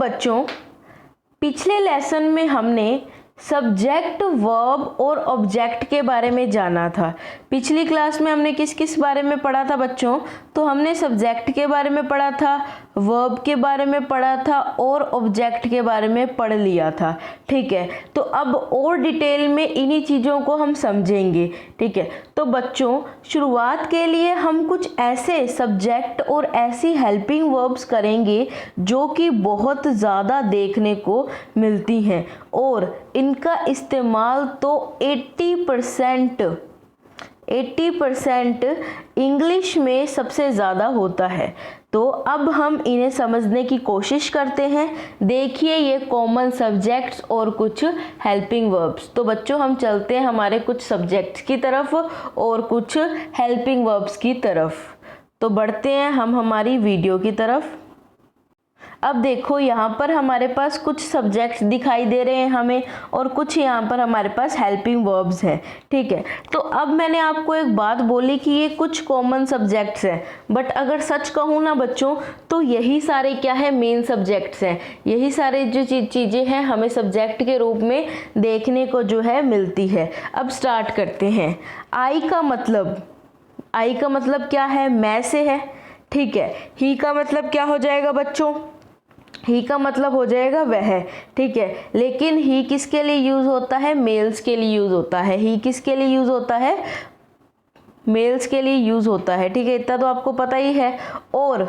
बच्चों, पिछले लेसन में हमने सब्जेक्ट, वर्ब और ऑब्जेक्ट के बारे में जाना था। पिछली क्लास में हमने किस किस बारे में पढ़ा था बच्चों? तो हमने सब्जेक्ट के बारे में पढ़ा था, वर्ब के बारे में पढ़ा था और ऑब्जेक्ट के बारे में पढ़ लिया था। ठीक है, तो अब और डिटेल में इन्हीं चीज़ों को हम समझेंगे। ठीक है, तो बच्चों शुरुआत के लिए हम कुछ ऐसे सब्जेक्ट और ऐसी हेल्पिंग वर्ब्स करेंगे जो कि बहुत ज़्यादा देखने को मिलती हैं और इनका इस्तेमाल तो 80% इंग्लिश में सबसे ज़्यादा होता है। तो अब हम इन्हें समझने की कोशिश करते हैं। देखिए ये कॉमन सब्जेक्ट्स और कुछ हेल्पिंग वर्ब्स। तो बच्चों हम चलते हैं हमारे कुछ सब्जेक्ट्स की तरफ और कुछ हेल्पिंग वर्ब्स की तरफ। तो बढ़ते हैं हम हमारी वीडियो की तरफ। अब देखो यहाँ पर हमारे पास कुछ सब्जेक्ट्स दिखाई दे रहे हैं हमें और कुछ यहाँ पर हमारे पास हेल्पिंग वर्ब्स हैं। ठीक है, तो अब मैंने आपको एक बात बोली कि ये कुछ कॉमन सब्जेक्ट्स हैं, बट अगर सच कहूँ ना बच्चों तो यही सारे क्या है, मेन सब्जेक्ट्स हैं। यही सारे जो चीज़ें हैं हमें सब्जेक्ट के रूप में देखने को जो है मिलती है। अब स्टार्ट करते हैं। आई का मतलब क्या है? मैं से है। ठीक है, ही का मतलब क्या हो जाएगा बच्चों? ही का मतलब हो जाएगा वह। ठीक है, लेकिन ही किसके लिए यूज होता है? मेल्स के लिए यूज होता है। ही किसके लिए यूज होता है? मेल्स के लिए यूज होता है। ठीक है, इतना तो आपको पता ही है। और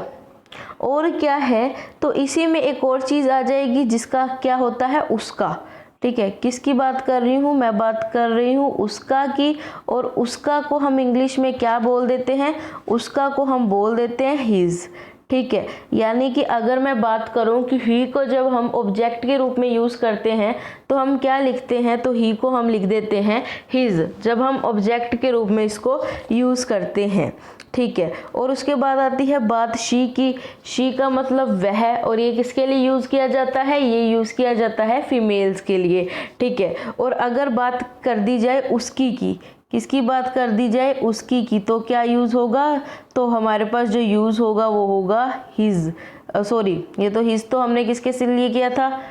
क्या है, तो इसी में एक और चीज आ जाएगी जिसका क्या होता है? उसका। ठीक है, किसकी बात कर रही हूँ? मैं बात कर रही हूँ उसका की। और उसका को हम इंग्लिश में क्या बोल देते हैं? उसका को हम बोल देते हैं हिज। ठीक है, यानी कि अगर मैं बात करूं कि ही को जब हम ऑब्जेक्ट के रूप में यूज़ करते हैं तो हम क्या लिखते हैं? तो ही को हम लिख देते हैं हिज, जब हम ऑब्जेक्ट के रूप में इसको यूज़ करते हैं। ठीक है, और उसके बाद आती है बात शी की। शी का मतलब वह, और ये किसके लिए यूज़ किया जाता है? ये यूज़ किया जाता है फीमेल्स के लिए। ठीक है, और अगर बात कर दी जाए उसकी की, किसकी बात कर दी जाए? उसकी की, तो क्या यूज़ होगा? तो हमारे पास जो यूज़ होगा वो होगा हिज। सॉरी, ये तो हिज तो हमने किसके लिए किया था?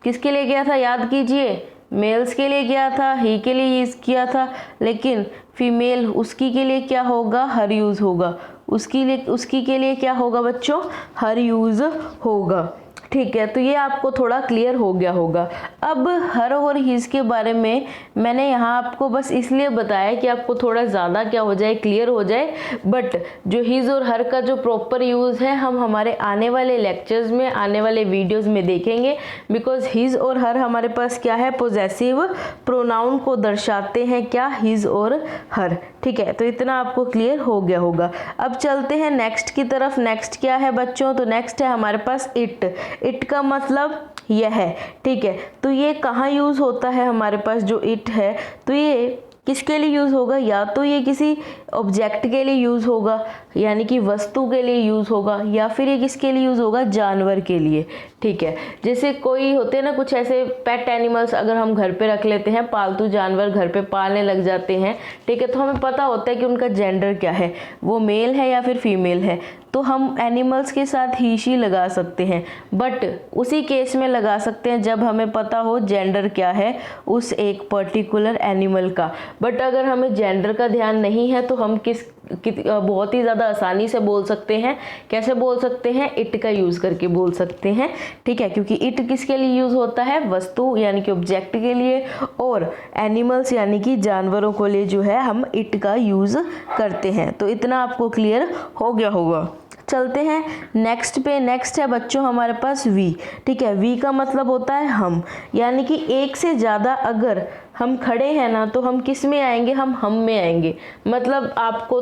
किसके लिए किया था? याद कीजिए, मेल्स के लिए किया था, ही के लिए यूज़ किया था। लेकिन फीमेल उसकी के लिए क्या होगा? हर यूज़ होगा। उसकी के लिए क्या होगा बच्चों? हर यूज़ होगा। ठीक है, तो ये आपको थोड़ा क्लियर हो गया होगा। अब हर और हिज के बारे में मैंने यहाँ आपको बस इसलिए बताया कि आपको थोड़ा ज़्यादा क्या हो जाए, क्लियर हो जाए। बट जो हिज और हर का जो प्रॉपर यूज़ है हम हमारे आने वाले लेक्चर्स में, आने वाले वीडियोस में देखेंगे। बिकॉज हिज और हर हमारे पास क्या है? पोजेसिव प्रोनाउन को दर्शाते हैं। क्या? हिज और हर। ठीक है, तो इतना आपको क्लियर हो गया होगा। अब चलते हैं नेक्स्ट की तरफ। नेक्स्ट क्या है बच्चों? तो नेक्स्ट है हमारे पास इट। इट का मतलब यह है। ठीक है, तो ये कहाँ यूज़ होता है हमारे पास? जो इट है तो ये किसके लिए यूज़ होगा? या तो ये किसी ऑब्जेक्ट के लिए यूज़ होगा, यानी कि वस्तु के लिए यूज़ होगा, या फिर ये किसके लिए यूज़ होगा? जानवर के लिए। ठीक है, जैसे कोई होते हैं ना कुछ ऐसे पेट एनिमल्स, अगर हम घर पे रख लेते हैं, पालतू जानवर घर पे पालने लग जाते हैं। ठीक है, तो हमें पता होता है कि उनका जेंडर क्या है, वो मेल है या फिर फीमेल है, तो हम एनिमल्स के साथ ही शी लगा सकते हैं। बट उसी केस में लगा सकते हैं जब हमें पता हो जेंडर क्या है उस एक पर्टिकुलर एनिमल का। बट अगर हमें जेंडर का ध्यान नहीं है तो हम बहुत ही ज़्यादा आसानी से बोल सकते हैं। कैसे बोल सकते हैं? इट का यूज़ करके बोल सकते हैं। ठीक है, क्योंकि इट किसके लिए यूज़ होता है? वस्तु यानी कि ऑब्जेक्ट के लिए, और एनिमल्स यानी कि जानवरों को लिए जो है हम इट का यूज़ करते हैं। तो इतना आपको क्लियर हो गया होगा। चलते हैं नेक्स्ट पे। नेक्स्ट है बच्चों हमारे पास वी। ठीक है, वी का मतलब होता है हम, यानी कि एक से ज़्यादा अगर हम खड़े हैं ना तो हम किस में आएंगे? हम में आएंगे। मतलब आपको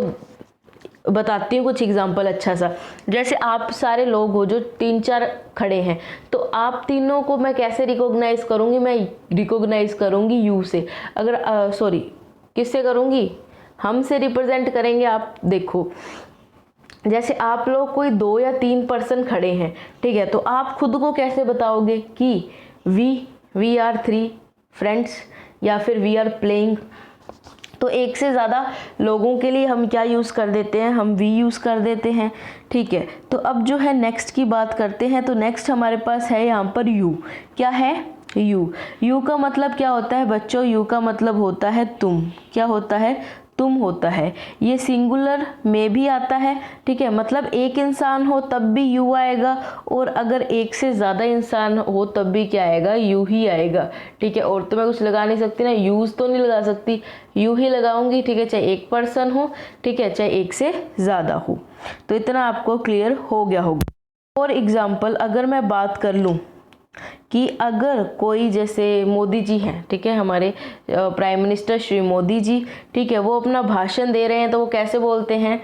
बताती हूँ कुछ एग्जांपल अच्छा सा। जैसे आप सारे लोग हो जो 3-4 खड़े हैं, तो आप तीनों को मैं कैसे रिकॉग्नाइज करूँगी? मैं रिकॉग्नाइज करूँगी यू से। अगर सॉरी किससे करूँगी? हम से रिप्रेजेंट करेंगे। आप देखो, जैसे आप लोग कोई 2 या 3 पर्सन खड़े हैं, ठीक है, तो आप खुद को कैसे बताओगे कि वी आर 3 फ्रेंड्स, या फिर वी आर प्लेइंग तो एक से ज़्यादा लोगों के लिए हम क्या यूज़ कर देते हैं, हम वी यूज़ कर देते हैं। ठीक है, तो अब जो है नेक्स्ट की बात करते हैं। तो नेक्स्ट हमारे पास है यहाँ पर यू। क्या है? यू। यू का मतलब क्या होता है बच्चों? यू का मतलब होता है तुम। क्या होता है? तुम होता है। ये सिंगुलर में भी आता है। ठीक है, मतलब एक इंसान हो तब भी यू आएगा, और अगर एक से ज़्यादा इंसान हो तब भी क्या आएगा? यू ही आएगा। ठीक है, और तो मैं कुछ लगा नहीं सकती ना, यूज़ तो नहीं लगा सकती, यू ही लगाऊंगी। ठीक है, चाहे एक पर्सन हो, ठीक है, चाहे एक से ज़्यादा हो। तो इतना आपको क्लियर हो गया होगा। फॉर एग्जाम्पल अगर मैं बात कर लूँ कि अगर कोई जैसे मोदी जी हैं, ठीक है, हमारे प्राइम मिनिस्टर श्री मोदी जी, ठीक है, वो अपना भाषण दे रहे हैं तो वो कैसे बोलते हैं?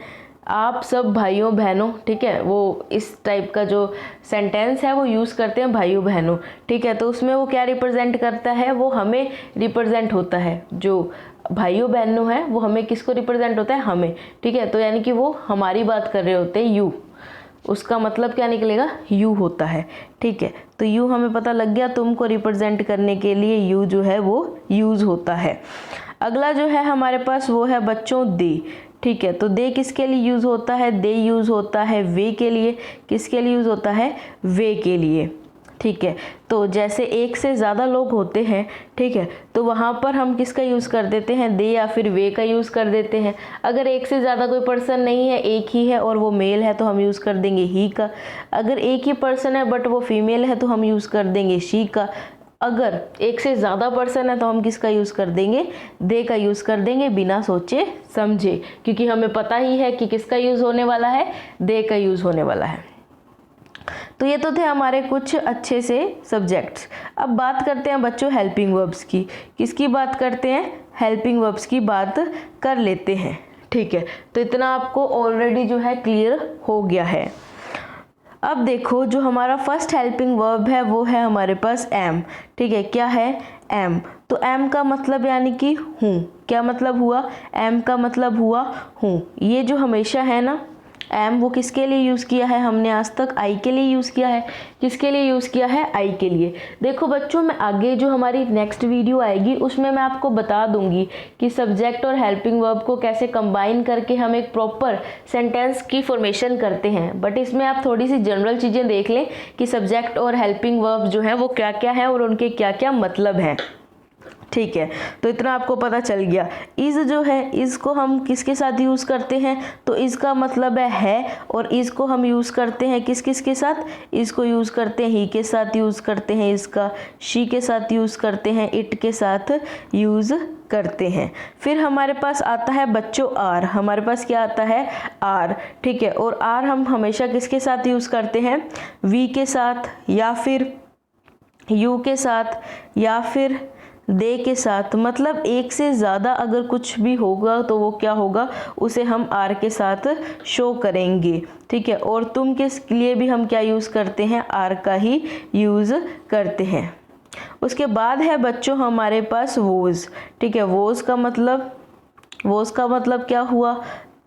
आप सब भाइयों बहनों। ठीक है, वो इस टाइप का जो सेंटेंस है वो यूज़ करते हैं, भाइयों बहनों। ठीक है, तो उसमें वो क्या रिप्रेजेंट करता है? वो हमें रिप्रेजेंट होता है। जो भाइयों बहनों है वो हमें किसको रिप्रेजेंट होता है? हमें। ठीक है, तो यानी कि वो हमारी बात कर रहे होते हैं, यू। उसका मतलब क्या निकलेगा? यू होता है। ठीक है, तो यू हमें पता लग गया, तुमको रिप्रेजेंट करने के लिए यू जो है वो यूज़ होता है। अगला जो है हमारे पास वो है बच्चों दे। ठीक है, तो दे किसके लिए यूज़ होता है? दे यूज़ होता है वे के लिए। किसके लिए यूज़ होता है? वे के लिए। ठीक है, तो जैसे एक से ज़्यादा लोग होते हैं, ठीक है, तो वहाँ पर हम किसका यूज़ कर देते हैं? दे या फिर वे का यूज़ कर देते हैं। अगर एक से ज़्यादा कोई पर्सन नहीं है, एक ही है और वो मेल है, तो हम यूज़ कर देंगे ही का। अगर एक ही पर्सन है बट वो फीमेल है तो हम यूज़ कर देंगे शी का। अगर एक से ज़्यादा पर्सन है तो हम किसका यूज़ कर देंगे? दे का यूज़ कर देंगे, बिना सोचे समझे, क्योंकि हमें पता ही है कि किसका यूज़ होने वाला है? दे का यूज़ होने वाला है। तो ये तो थे हमारे कुछ अच्छे से सब्जेक्ट्स। अब बात करते हैं बच्चों हेल्पिंग वर्ब्स की। किसकी बात करते हैं? हेल्पिंग वर्ब्स की बात कर लेते हैं। ठीक है, तो इतना आपको ऑलरेडी जो है क्लियर हो गया है। अब देखो जो हमारा फर्स्ट हेल्पिंग वर्ब है वो है हमारे पास एम। ठीक है, क्या है? एम। तो एम का मतलब यानी कि हूँ। क्या मतलब हुआ? एम का मतलब हुआ हूँ। ये जो हमेशा है ना, एम, वो किसके लिए यूज़ किया है हमने आज तक? आई के लिए यूज़ किया है। किसके लिए यूज़ किया है? आई के लिए। देखो बच्चों, मैं आगे जो हमारी नेक्स्ट वीडियो आएगी उसमें मैं आपको बता दूंगी कि सब्जेक्ट और हेल्पिंग वर्ब को कैसे कंबाइन करके हम एक प्रॉपर सेंटेंस की फॉर्मेशन करते हैं। बट इसमें आप थोड़ी सी जनरल चीज़ें देख लें कि सब्जेक्ट और हेल्पिंग वर्ब जो है वो क्या क्या है और उनके क्या क्या मतलब हैं। ठीक है, तो इतना आपको पता चल गया। इज़ जो है, इज़ को हम किसके साथ यूज़ करते हैं? तो इज़ का मतलब है और इज़ को हम यूज़ करते हैं किस किस के साथ? इज़ को यूज़ करते हैं ही के साथ यूज़ करते हैं, इसका शी के साथ यूज़ करते हैं, इट के साथ यूज़ करते हैं। फिर हमारे पास आता है बच्चों आर। हमारे पास क्या आता है? आर। ठीक है, और आर हम हमेशा किसके साथ यूज़ करते हैं? वी के साथ, या फिर यू के साथ, या फिर दे के साथ। मतलब एक से ज़्यादा अगर कुछ भी होगा तो वो क्या होगा? उसे हम आर के साथ शो करेंगे। ठीक है, और तुम के लिए भी हम क्या यूज़ करते हैं? आर का ही यूज़ करते हैं। उसके बाद है बच्चों हमारे पास वोज। ठीक है, वोज का मतलब क्या हुआ?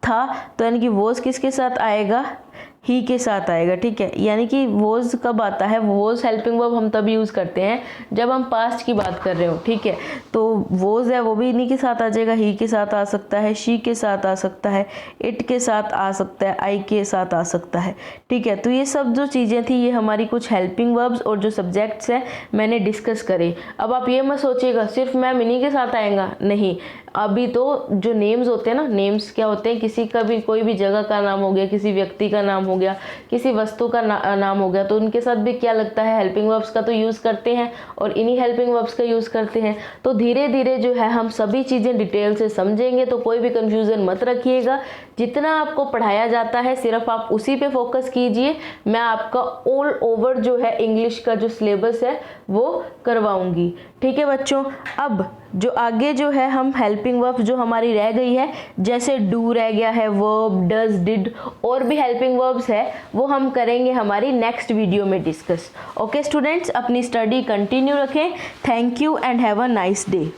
था। तो यानी कि वोज किसके साथ आएगा? ही के साथ आएगा। ठीक है, यानी कि वोज कब आता है? वोज हेल्पिंग वर्ब हम तब यूज़ करते हैं जब हम पास्ट की बात कर रहे हो। ठीक है, तो वोज है वो भी इन्हीं के साथ आ जाएगा, ही के साथ आ सकता है, शी के साथ आ सकता है, इट के साथ आ सकता है, आई के साथ आ सकता है। ठीक है, तो ये सब जो चीज़ें थी ये हमारी कुछ हेल्पिंग वर्ब्स और जो सब्जेक्ट्स हैं मैंने डिस्कस करे। अब आप ये मत सोचिएगा सिर्फ मैम इन्हीं के साथ आएगा, नहीं। अभी तो जो नेम्स होते हैं ना, नेम्स क्या होते हैं? किसी का भी कोई भी जगह का नाम हो गया, किसी व्यक्ति का नाम हो गया, किसी वस्तु का नाम हो गया, तो उनके साथ भी क्या लगता है? हेल्पिंग वर्ब्स का तो यूज़ करते हैं और इन्हीं हेल्पिंग वर्ब्स का यूज़ करते हैं। तो धीरे धीरे जो है हम सभी चीज़ें डिटेल से समझेंगे, तो कोई भी कंफ्यूजन मत रखिएगा। जितना आपको पढ़ाया जाता है सिर्फ आप उसी पे फोकस कीजिए। मैं आपका ऑल ओवर जो है इंग्लिश का जो सिलेबस है वो करवाऊंगी। ठीक है बच्चों, अब जो आगे जो है हम हेल्पिंग वर्ब जो हमारी रह गई है, जैसे डू रह गया है, वर्ब, डज, डिड, और भी हेल्पिंग वर्ब्स है, वो हम करेंगे हमारी नेक्स्ट वीडियो में डिस्कस। ओके स्टूडेंट्स, अपनी स्टडी कंटिन्यू रखें। Thank you and have a nice day.